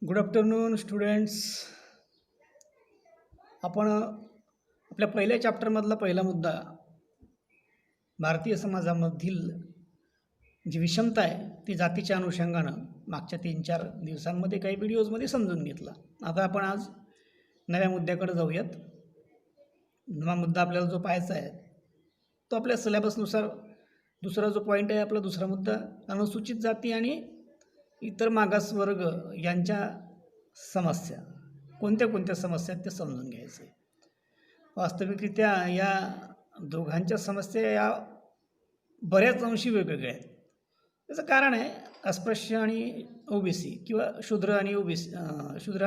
Good afternoon students. आपण आपल्या पहिल्या चॅप्टरमधला पहिला मुद्दा भारतीय समाजामधील जी विषमता आहे ती जातीच्या अनुषंगानं मागच्या 3-4 दिवसांमध्ये काही व्हिडिओजमध्ये समजून घेतला. आता आपण आज नव्या मुद्द्याकडे जाऊयात. नवा मुद्दा आपल्याला जो पाहायचा आहे तो आपल्या सिलेबसनुसार दुसरा जो पॉईंट आहे आपला दुसरा मुद्दा अनुसूचित जाती आणि इतर मागासवर्ग यांच्या समस्या. कोणत्या कोणत्या समस्या आहेत ते समजून घ्यायचे. वास्तविकरित्या या दोघांच्या समस्या या बऱ्याच अंशी वेगवेगळ्या आहेत. त्याचं कारण आहे अस्पृश्य आणि ओबीसी किंवा शूद्र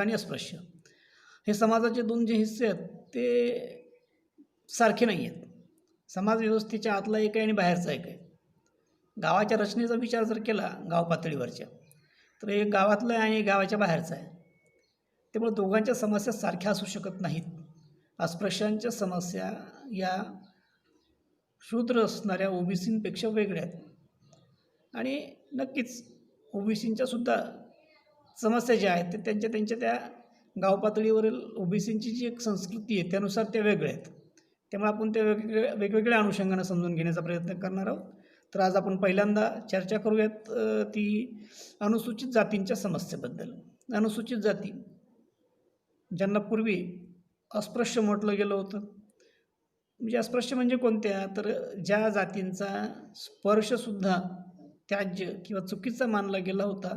आणि अस्पृश्य हे समाजाचे दोन जे हिस्से आहेत ते सारखे नाही आहेत. समाज व्यवस्थेच्या आतला एक आहे आणि बाहेरचा एक आहे. गावाच्या रचनेचा विचार जर केला गाव पातळीवरच्या तर एक गावातलं आहे आणि गावाच्या बाहेरचं आहे. त्यामुळे दोघांच्या समस्या सारख्या असू शकत नाहीत. अस्पृश्यांच्या समस्या या शूद्र असणाऱ्या ओबीसींपेक्षा वेगळ्या आहेत आणि नक्कीच ओबीसींच्या सुद्धा समस्या ज्या आहेत ते त्यांच्या त्या गाव पातळीवरील ओबीसींची जी एक संस्कृती आहे त्यानुसार त्या वेगळ्या आहेत. त्यामुळे आपण त्या वेगवेगळ्या अनुषंगानं समजून घेण्याचा प्रयत्न करणार आहोत. तर आज आपण पहिल्यांदा चर्चा करूयात ती अनुसूचित जातींच्या समस्येबद्दल. अनुसूचित जाती ज्यांना पूर्वी अस्पृश्य म्हटलं गेलं होतं. म्हणजे अस्पृश्य म्हणजे कोणत्या, तर ज्या जातींचा स्पर्शसुद्धा त्याज्य किंवा चुकीचा मानला गेला होता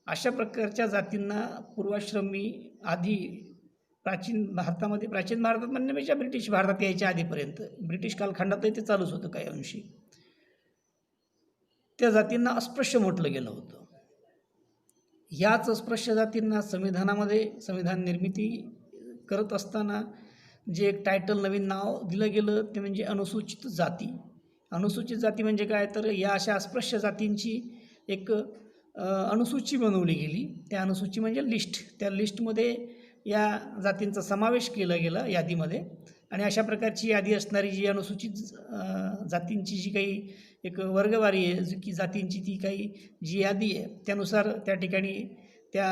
अशा प्रकारच्या जातींना पूर्वाश्रमी आधी प्राचीन भारतात म्हणण्यापेक्षा ब्रिटिश भारतात यायच्या आधीपर्यंत ब्रिटिश कालखंडातही ते चालूच होतं काही अंशी. त्या जातींना अस्पृश्य म्हटलं गेलं होतं. ह्याच अस्पृश्य जातींना संविधान निर्मिती करत असताना जे एक टायटल नवीन नाव दिलं गेलं ते म्हणजे अनुसूचित जाती. अनुसूचित जाती म्हणजे काय, तर या अशा अस्पृश्य जातींची एक अनुसूची बनवली गेली. त्या अनुसूची म्हणजे लिस्ट. त्या लिस्टमध्ये या जातींचा समावेश केला गेला यादीमध्ये. आणि अशा प्रकारची यादी असणारी जी अनुसूचित जातींची जी काही एक वर्गवारी आहे की जातींची ती काही जी यादी आहे त्यानुसार त्या ठिकाणी त्या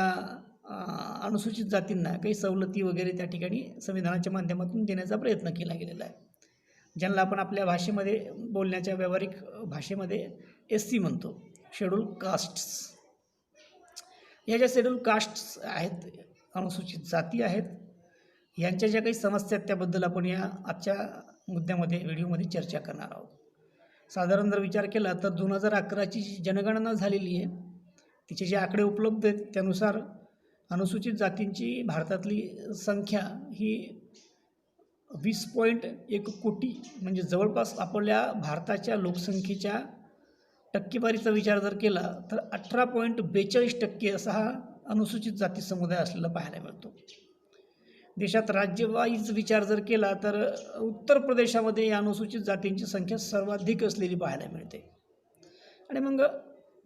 अनुसूचित जातींना काही सवलती वगैरे त्या ठिकाणी संविधानाच्या माध्यमातून देण्याचा प्रयत्न केला गेलेला आहे. ज्यांना आपण आपल्या भाषेमध्ये बोलण्याच्या व्यावहारिक भाषेमध्ये SC म्हणतो, शेड्यूल कास्ट्स. या ज्या शेड्यूल कास्ट्स आहेत, अनुसूचित जाती आहेत, यांच्या ज्या काही समस्या आहेत त्याबद्दल आपण या आजच्या व्हिडिओमध्ये चर्चा करणार आहोत. साधारण जर विचार केला तर 2011ची जी जनगणना झालेली आहे तिचे जे आकडे उपलब्ध आहेत त्यानुसार अनुसूचित जातींची भारतातली संख्या ही 20.1 कोटी म्हणजे जवळपास आपल्या भारताच्या लोकसंख्येच्या टक्केवारीचा विचार जर केला तर 18.42% असा हा अनुसूचित जाती समुदाय असलेला पाहायला मिळतो. देशात राज्यवाईज विचार जर केला तर उत्तर प्रदेशामध्ये या अनुसूचित जातींची संख्या सर्वाधिक असलेली पाहायला मिळते. आणि मग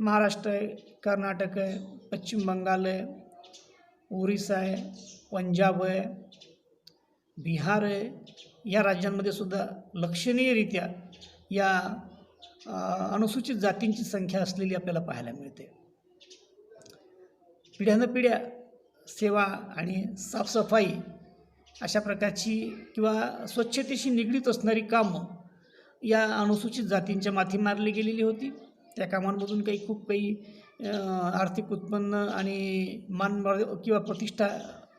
महाराष्ट्र आहे, कर्नाटक आहे, पश्चिम बंगाल आहे, ओरिसा आहे, पंजाब आहे, बिहार आहे. या राज्यांमध्ये सुद्धा लक्षणीयरित्या या अनुसूचित जातींची संख्या असलेली आपल्याला पाहायला मिळते. पिढ्यानपिढ्या सेवा आणि साफसफाई अशा प्रकारची किंवा स्वच्छतेशी निगडीत असणारी कामं या अनुसूचित जातींच्या माथी मारली गेलेली होती. त्या कामांमधून खूप काही आर्थिक उत्पन्न आणि मान किंवा प्रतिष्ठा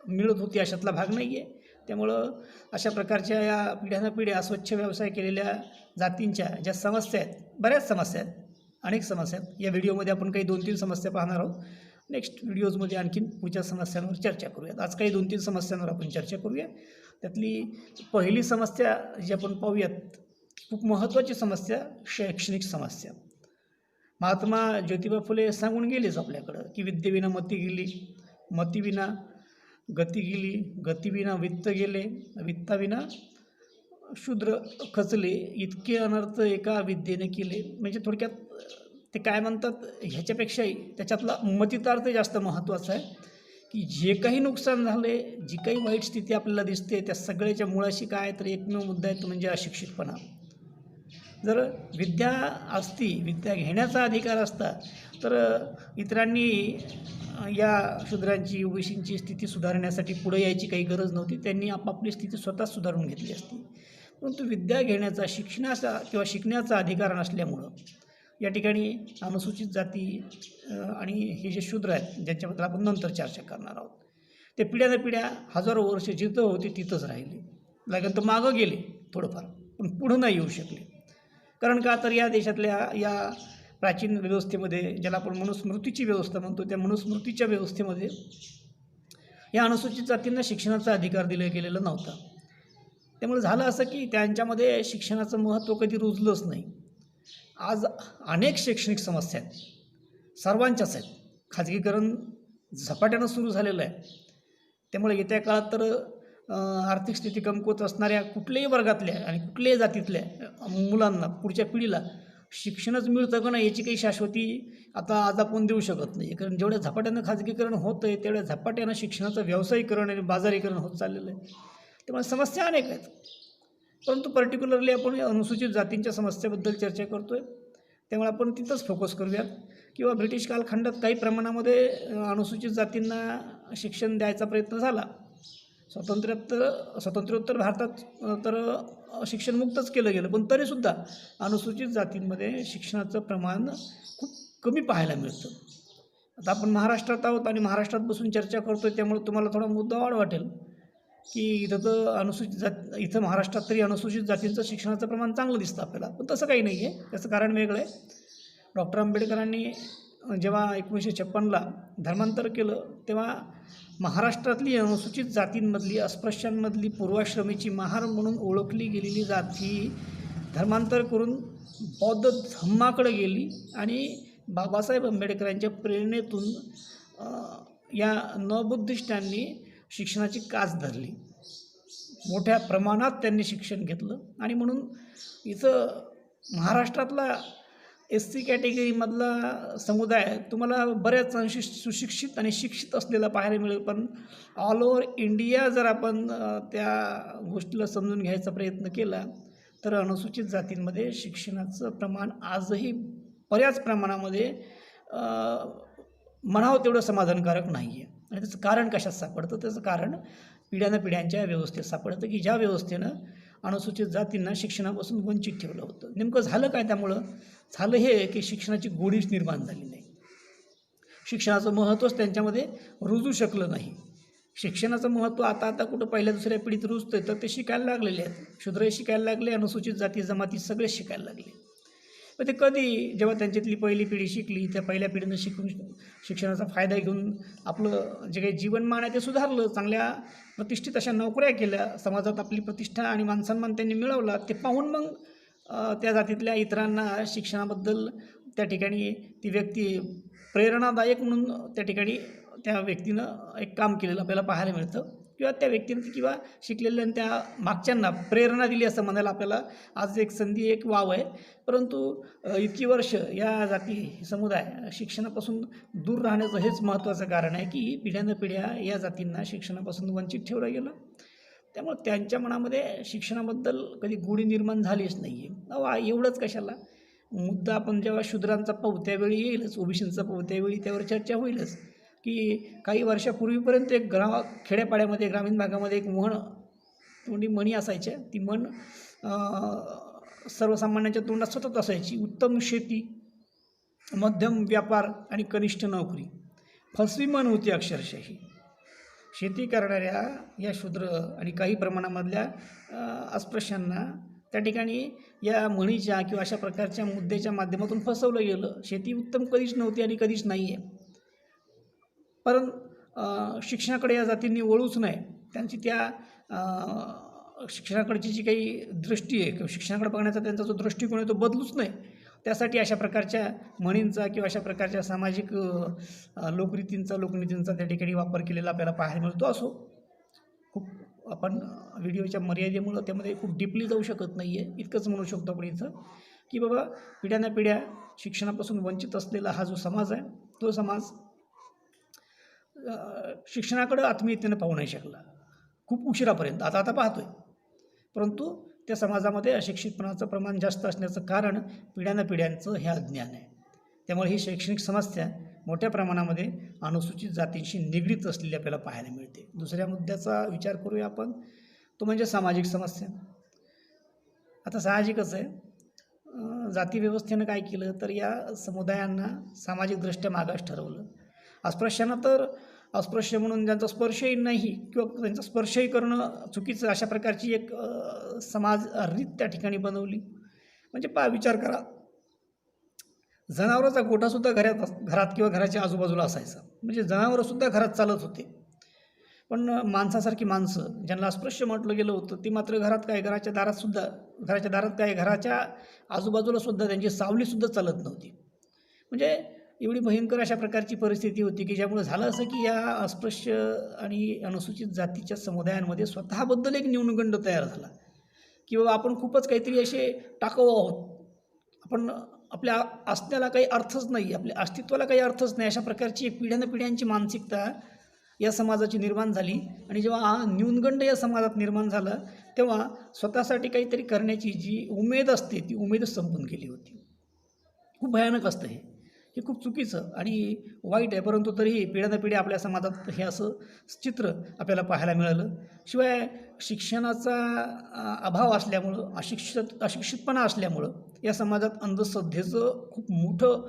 मिळत होती अशातला भाग नाही आहे. त्यामुळं अशा प्रकारच्या या पिढ्यानपिढ्या अस्वच्छ व्यवसाय केलेल्या जातींच्या ज्या समस्या आहेत, बऱ्याच समस्या आहेत, अनेक समस्या आहेत. या व्हिडिओमध्ये आपण काही 2-3 समस्या पाहणार आहोत. नेक्स्ट व्हिडिओजमध्ये आणखीन पुढच्या समस्यांवर चर्चा करूयात. आज काही 2-3 समस्यांवर आपण चर्चा करूया. त्यातली पहिली समस्या जी आपण पाहूयात, खूप महत्त्वाची समस्या, शैक्षणिक समस्या. महात्मा ज्योतिबा फुले सांगून गेलेच आपल्याकडं की विद्येविना मती गेली, मतीविना गती गेली, गतीविना वित्त गेले, वित्ताविना शूद्र खचले, इतके अनर्थ एका विद्येने केले. म्हणजे थोडक्यात ते काय म्हणतात ह्याच्यापेक्षाही त्याच्यातला मतितार्थ जास्त महत्त्वाचा आहे की जे काही नुकसान झाले, जी काही वाईट स्थिती आपल्याला दिसते त्या सगळ्याच्या मुळाशी काय तर एकमेव मुद्दा आहे तो म्हणजे अशिक्षितपणा. जर विद्या असती, विद्या घेण्याचा अधिकार असता, तर इतरांनी या शूद्रांची, ओबीसींची स्थिती सुधारण्यासाठी पुढे यायची काही गरज नव्हती. त्यांनी आपापली स्थिती स्वतःच सुधारून घेतली असती. परंतु विद्या घेण्याचा, शिक्षणाचा किंवा शिकण्याचा अधिकार नसल्यामुळं या ठिकाणी अनुसूचित जाती आणि हे जे शूद्र आहेत, ज्यांच्याबद्दल आपण नंतर चर्चा करणार आहोत, ते पिढ्यानपिढ्या हजारो वर्ष जिथं होते तिथंच राहिले. लागेल तर मागं गेले थोडंफार, पण पुढं नाही येऊ शकले. कारण का, तर या देशातल्या या प्राचीन व्यवस्थेमध्ये, ज्याला आपण मनुस्मृतीची व्यवस्था म्हणतो, त्या मनुस्मृतीच्या व्यवस्थेमध्ये या अनुसूचित जातींना शिक्षणाचा अधिकार दिला गेलेला नव्हता. त्यामुळे झालं असं की त्यांच्यामध्ये शिक्षणाचं महत्त्व कधी रुजलंच नाही. आज अनेक शैक्षणिक समस्या आहेत, सर्वांच्याच आहेत. खाजगीकरण झपाट्यानं सुरू झालेलं आहे. त्यामुळे येत्या काळात तर आर्थिक स्थिती कमकुवत असणाऱ्या कुठल्याही वर्गातल्या आणि कुठल्याही जातीतल्या मुलांना, पुढच्या पिढीला शिक्षणच मिळतं का नाही याची काही शाश्वती आता आज आपण देऊ शकत नाही. कारण जेवढ्या झपाट्यानं खाजगीकरण होतं आहे, तेवढ्या झपाट्यानं शिक्षणाचं व्यावसायीकरण आणि बाजारीकरण होत चाललेलं आहे. त्यामुळे समस्या अनेक आहेत. परंतु पर्टिक्युलरली आपण अनुसूचित जातींच्या समस्येबद्दल चर्चा करतो आहे, त्यामुळे आपण तिथंच फोकस करूयात. किंवा ब्रिटिश कालखंडात काही प्रमाणामध्ये अनुसूचित जातींना शिक्षण द्यायचा प्रयत्न झाला. स्वातंत्र्योत्तर भारतात तर शिक्षण मुक्तच केलं गेलं, पण तरीसुद्धा अनुसूचित जातींमध्ये शिक्षणाचं प्रमाण खूप कमी पाहायला मिळतं. आता आपण महाराष्ट्रात आहोत आणि महाराष्ट्रात बसून चर्चा करतो आहे, त्यामुळे तुम्हाला थोडा मुद्दावाढ वाटेल की इथं तर अनुसूचित जात, इथं महाराष्ट्रात तरी अनुसूचित जातींचं शिक्षणाचं प्रमाण चांगलं दिसतं आपल्याला, पण तसं काही नाही आहे. त्याचं कारण वेगळं आहे. डॉक्टर आंबेडकरांनी जेव्हा 1956ला धर्मांतर केलं, तेव्हा महाराष्ट्रातली अनुसूचित जातींमधली, अस्पृश्यांमधली पूर्वाश्रमीची महार म्हणून ओळखली गेलेली जाती धर्मांतर करून बौद्ध धम्माकडे गेली आणि बाबासाहेब आंबेडकरांच्या प्रेरणेतून या नवबुद्धिस्टांनी शिक्षणाची कास धरली. मोठ्या प्रमाणात त्यांनी शिक्षण घेतलं आणि म्हणून इथं महाराष्ट्रातला SC कॅटेगरीमधला समुदाय तुम्हाला बऱ्याच अंशी सुशिक्षित आणि शिक्षित असलेला पाहायला मिळेल. पण ऑल ओव्हर इंडिया जर आपण त्या गोष्टीला समजून घ्यायचा प्रयत्न केला तर अनुसूचित जातींमध्ये शिक्षणाचं प्रमाण आजही बऱ्याच प्रमाणामध्ये म्हणावं तेवढं समाधानकारक नाही आहे. आणि त्याचं कारण कशात सापडतं? त्याचं कारण पिढ्यानपिढ्यांच्या व्यवस्थेत सापडतं की ज्या व्यवस्थेनं अनुसूचित जातींना शिक्षणापासून वंचित ठेवलं होतं. नेमकं झालं काय? त्यामुळं झालं हे की शिक्षणाची गोडीच निर्माण झाली नाही. शिक्षणाचं महत्त्वच त्यांच्यामध्ये रुजू शकलं नाही. शिक्षणाचं महत्त्व आता कुठं पहिल्या दुसऱ्या पिढीत रुजतं, तर ते शिकायला लागलेले आहेत. शूद्रही शिकायला लागले, अनुसूचित जाती जमाती सगळे शिकायला लागले. पण ते कधी, जेव्हा त्यांच्यातली पहिली पिढी शिकली, त्या पहिल्या पिढीनं शिकून शिक्षणाचा फायदा घेऊन आपलं जे काही जीवनमान आहे ते सुधारलं, चांगल्या प्रतिष्ठित अशा नोकऱ्या केल्या, समाजात आपली प्रतिष्ठा आणि मानसन्मान त्यांनी मिळवला, ते पाहून मग त्या जातीतल्या इतरांना शिक्षणाबद्दल त्या ठिकाणी ती व्यक्ती प्रेरणादायक म्हणून त्या ठिकाणी त्या व्यक्तीनं एक काम केलेलं आपल्याला पाहायला मिळतं. किंवा त्या व्यक्तीनं किंवा शिकलेल्या त्या मागच्यांना प्रेरणा दिली असं म्हणायला आपल्याला आज एक संधी, एक वाव आहे. परंतु इतकी वर्ष या जाती समुदाय शिक्षणापासून दूर राहण्याचं हेच महत्त्वाचं कारण आहे की पिढ्यानपिढ्या या जातींना शिक्षणापासून वंचित ठेवलं गेलं. त्यामुळे त्यांच्या मनामध्ये शिक्षणाबद्दल कधी गोडी निर्माण झालीच नाही आहे. एवढंच कशाला, मुद्दा आपण जेव्हा शूद्रांचा पाहू त्यावेळी येईलच, ओबीसींचा पाहू त्यावेळी त्यावर चर्चा होईलच की काही वर्षापूर्वीपर्यंत एक खेड्यापाड्यामध्ये, ग्रामीण भागामध्ये एक म्हणी असायच्या. ती म्हण सर्वसामान्यांच्या तोंडात सतत असायची: उत्तम शेती, मध्यम व्यापार आणि कनिष्ठ नोकरी. फसवी म्हण होती अक्षरशः ही. शेती करणाऱ्या या शूद्र आणि काही प्रमाणामधल्या अस्पृश्यांना त्या ठिकाणी या म्हणीच्या किंवा अशा प्रकारच्या मुद्द्याच्या माध्यमातून फसवलं गेलं. शेती उत्तम कधीच नव्हती आणि कधीच नाही आहे. पण शिक्षणाकडे या जातींनी वळूच नाही. त्यांची त्या शिक्षणाकडची जी काही दृष्टी आहे किंवा शिक्षणाकडे बघण्याचा त्यांचा जो दृष्टिकोन आहे तो बदलूच नाही. त्यासाठी अशा प्रकारच्या म्हणींचा किंवा अशा प्रकारच्या सामाजिक लोकनीतींचा त्या ठिकाणी वापर केलेला आपल्याला पाहायला मिळतो. असो, खूप आपण व्हिडिओच्या मर्यादेमुळं त्यामध्ये खूप डीपली जाऊ शकत नाही आहे. इतकंच म्हणू शकतो आपण इथं की बाबा, पिढ्यानपिढ्या शिक्षणापासून वंचित असलेला हा जो समाज आहे, तो समाज शिक्षणाकडं आत्मीयतेनं पाहू नाही शकला खूप उशिरापर्यंत. आता पाहतो आहे, परंतु त्या समाजामध्ये अशिक्षितपणाचं प्रमाण जास्त असण्याचं कारण पिढ्यानपिढ्यांचं हे अज्ञान आहे. त्यामुळे ही शैक्षणिक समस्या मोठ्या प्रमाणामध्ये अनुसूचित जातींशी निगडीत असलेली आपल्याला पाहायला मिळते. दुसऱ्या मुद्द्याचा विचार करूया आपण, तो म्हणजे सामाजिक समस्या. आता साहजिकच आहे, जाती व्यवस्थेनं काय केलं तर या समुदायांना सामाजिकदृष्ट्या मागास ठरवलं. अस्पृश्यांना तर अस्पृश्य म्हणून ज्यांचा स्पर्शही नाही किंवा त्यांचा स्पर्शही करणं चुकीचं, अशा प्रकारची एक समाज रीत त्या ठिकाणी बनवली. म्हणजे विचार करा, जनावरांचा गोठासुद्धा घरात किंवा घराच्या आजूबाजूला असायचा. म्हणजे जनावरंसुद्धा घरात चालत होते. पण माणसासारखी माणसं ज्यांना अस्पृश्य म्हटलं गेलं होतं, ती मात्र घराच्या दारात घराच्या आजूबाजूला सुद्धा त्यांची सावलीसुद्धा चालत नव्हती. म्हणजे एवढी भयंकर अशा प्रकारची परिस्थिती होती की ज्यामुळे झालं असं की या अस्पृश्य आणि अनुसूचित जातीच्या समुदायांमध्ये स्वतःबद्दल एक न्यूनगंड तयार झाला की बाबा आपण खूपच काहीतरी असे टाकाऊ आहोत, आपण आपल्या असण्याला काही अर्थच नाही, आपल्या अस्तित्वाला काही अर्थच नाही, अशा प्रकारची एक पिढ्यानपिढ्यांची मानसिकता या समाजाची निर्माण झाली. आणि जेव्हा हा न्यूनगंड या समाजात निर्माण झाला तेव्हा स्वतःसाठी काहीतरी करण्याची जी उमेद असते ती उमेदच संपून गेली होती. खूप भयानक असतं हे खूप चुकीचं आणि वाईट आहे. परंतु तरीही पिढ्यानपिढ्या आपल्या समाजात हे असं चित्र आपल्याला पाहायला मिळालं. शिवाय शिक्षणाचा अभाव असल्यामुळं, अशिक्षितपणा असल्यामुळं या समाजात अंधश्रद्धेचं खूप मोठं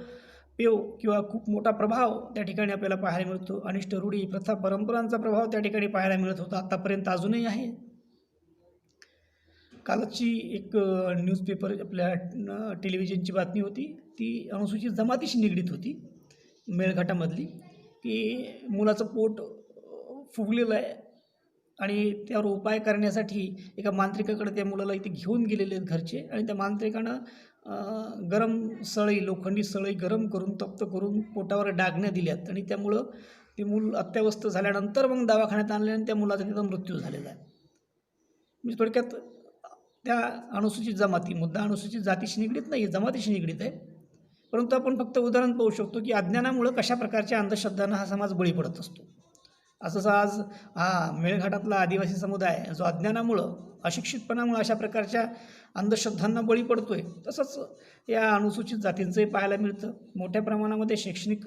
पेव किंवा खूप मोठा प्रभाव त्या ठिकाणी आपल्याला पाहायला मिळतो. अनिष्ट रूढी, प्रथा, परंपरांचा प्रभाव त्या ठिकाणी पाहायला मिळत होता, आत्तापर्यंत अजूनही आहे. कालची एक न्यूजपेपर आपल्या टेलिव्हिजनची बातमी होती, ती अनुसूचित जमातीशी निगडीत होती, मेळघाटामधली, की मुलाचं पोट फुगलेलं आहे आणि त्यावर उपाय करण्यासाठी एका मांत्रिकाकडे त्या मुलाला इथे घेऊन गेलेले आहेत घरचे. आणि त्या मांत्रिकानं लोखंडी सळई गरम करून, तप्त करून पोटावर डागण्या दिल्यात आणि त्यामुळं ते मूल अत्यवस्थ झाल्यानंतर मग दवाखान्यात आणले आणि त्या मुलाचा तिथं मृत्यू झालेला आहे. म्हणजे थोडक्यात त्या मुद्दा अनुसूचित जातीशी निगडीत नाही, जमातीशी निगडीत आहे. परंतु आपण फक्त उदाहरण पाहू शकतो की अज्ञानामुळं कशा प्रकारच्या अंधश्रद्धांना हा समाज बळी पडत असतो. असंच आज मेळघाटातला आदिवासी समुदाय जो अज्ञानामुळं, अशिक्षितपणामुळं अशा प्रकारच्या अंधश्रद्धांना बळी पडतोय, तसंच या अनुसूचित जातींचंही पाहायला मिळतं. मोठ्या प्रमाणामध्ये शैक्षणिक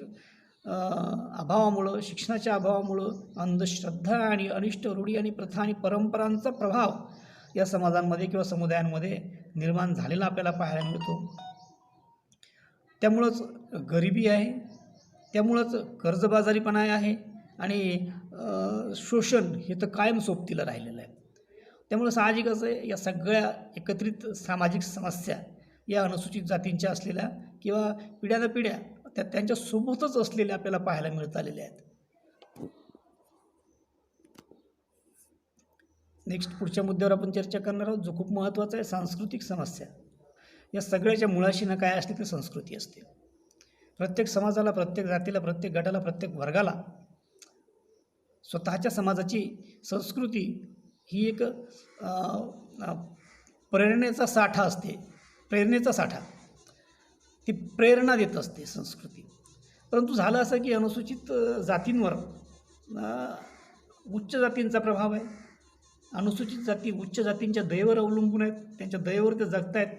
अभावामुळं, शिक्षणाच्या अभावामुळं अंधश्रद्धा आणि अनिष्ट रूढी आणि प्रथा आणि परंपरांचा प्रभाव या समाजांमध्ये किंवा समुदायांमध्ये निर्माण झालेला आपल्याला पाहायला मिळतो. त्यामुळंच गरिबी आहे, त्यामुळंच कर्जबाजारीपणा आहे आणि शोषण हे तर कायम सोबतीला राहिलेलं आहे. त्यामुळं साहजिकच आहे, या सगळ्या एकत्रित सामाजिक समस्या या अनुसूचित जातींच्या असलेल्या किंवा पिढ्यानपिढ्या त्यांच्यासोबतच असलेल्या आपल्याला पाहायला मिळत आलेल्या आहेत. नेक्स्ट पुढच्या मुद्द्यावर आपण चर्चा करणार आहोत, जो खूप महत्त्वाचा आहे, सांस्कृतिक समस्या. या सगळ्याच्या मुळाशी ना काय असते, ती संस्कृती असते. प्रत्येक समाजाला, प्रत्येक जातीला, प्रत्येक गटाला, प्रत्येक वर्गाला स्वतःच्या समाजाची संस्कृती ही एक प्रेरणेचा साठा असते, प्रेरणेचा साठा. ती प्रेरणा देत असते संस्कृती. परंतु झालं असं की अनुसूचित जातींवर उच्च जातींचा प्रभाव आहे. अनुसूचित जाती उच्च जातींच्या दयेवर अवलंबून आहेत, त्यांच्या दयेवर ते जगत आहेत.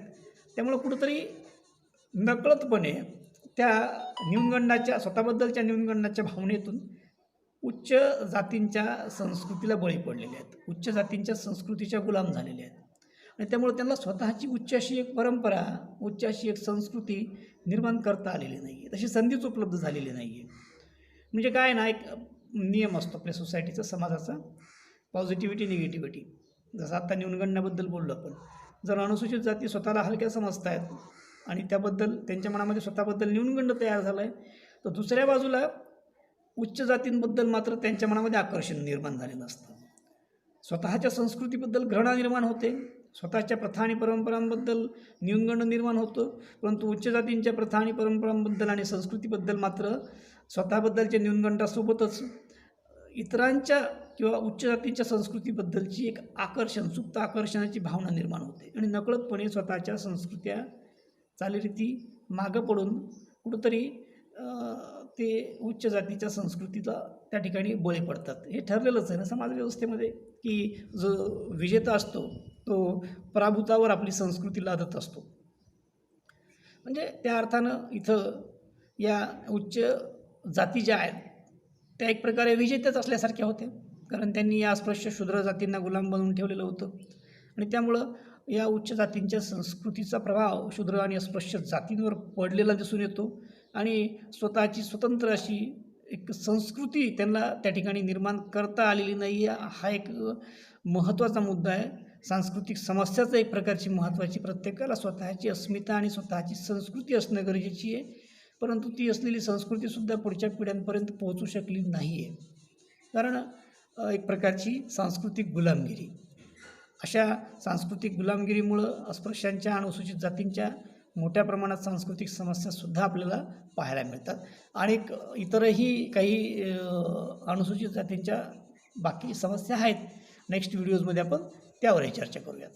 त्यामुळं कुठंतरी नकळतपणे त्या स्वतःबद्दलच्या न्यूनगंडाच्या भावनेतून उच्च जातींच्या संस्कृतीला बळी पडलेले आहेत, उच्च जातींच्या संस्कृतीच्या गुलाम झालेले आहेत. आणि त्यामुळे त्यांना स्वतःची उच्च अशी एक परंपरा, उच्च अशी एक संस्कृती निर्माण करता आलेली नाही आहे, तशी संधीच उपलब्ध झालेली नाही आहे. म्हणजे काय ना, एक नियम असतो आपल्या सोसायटीचा, समाजाचा, पॉझिटिव्हिटी निगेटिव्हिटी. जसं आत्ता न्यूनगंडाबद्दल बोललो आपण, जर अनुसूचित जाती स्वतःला हलक्या समजत आहेत आणि त्याबद्दल त्यांच्या मनामध्ये स्वतःबद्दल न्यूनगंड तयार झाला आहे, तर दुसऱ्या बाजूला उच्च जातींबद्दल मात्र त्यांच्या मनामध्ये आकर्षण निर्माण झालेलं असतं. स्वतःच्या संस्कृतीबद्दल घृणा निर्माण होते, स्वतःच्या प्रथा आणि परंपरांबद्दल न्यूनगंड निर्माण होतो. परंतु उच्च जातींच्या प्रथा आणि परंपरांबद्दल आणि संस्कृतीबद्दल मात्र स्वतःबद्दलच्या न्यूनगंडासोबतच इतरांच्या किंवा उच्च जातींच्या संस्कृतीबद्दलची एक सुप्त आकर्षणाची भावना निर्माण होते आणि नकळतपणे स्वतःच्या संस्कृत्या, चालीरीती मागं पडून कुठंतरी ते उच्च जातीच्या संस्कृतीला त्या ठिकाणी बळी पडतात. हे ठरलेलंच आहे ना समाज व्यवस्थेमध्ये, की जो विजेता असतो तो पराभूतावर आपली संस्कृती लादत असतो. म्हणजे त्या अर्थानं इथं या उच्च जाती ज्या आहेत त्या एक प्रकारे विजेत्याच असल्यासारख्या होत्या, कारण त्यांनी या अस्पृश्य शूद्र जातींना गुलाम बनवून ठेवलेलं होतं. आणि त्यामुळं या उच्च जातींच्या संस्कृतीचा प्रभाव शूद्र आणि अस्पृश्य जातींवर पडलेला दिसून येतो आणि स्वतःची स्वतंत्र अशी एक संस्कृती त्यांना त्या ठिकाणी निर्माण करता आलेली नाही आहे. हा एक महत्त्वाचा मुद्दा आहे. सांस्कृतिक समस्याच एक प्रकारची महत्त्वाची, प्रत्येकाला स्वतःची अस्मिता आणि स्वतःची संस्कृती असणं गरजेची आहे, परंतु ती असलेली संस्कृतीसुद्धा पुढच्या पिढ्यांपर्यंत पोहोचू शकली नाही आहे, कारण एक प्रकारची सांस्कृतिक गुलामगिरी. अशा सांस्कृतिक गुलामगिरीमुळं अस्पृश्यांच्या अनुसूचित जातींच्या मोठ्या प्रमाणात सांस्कृतिक समस्यासुद्धा आपल्याला पाहायला मिळतात. आणि इतरही काही अनुसूचित जातींच्या बाकी समस्या आहेत. नेक्स्ट व्हिडिओजमध्ये आपण त्यावरही चर्चा करूयात.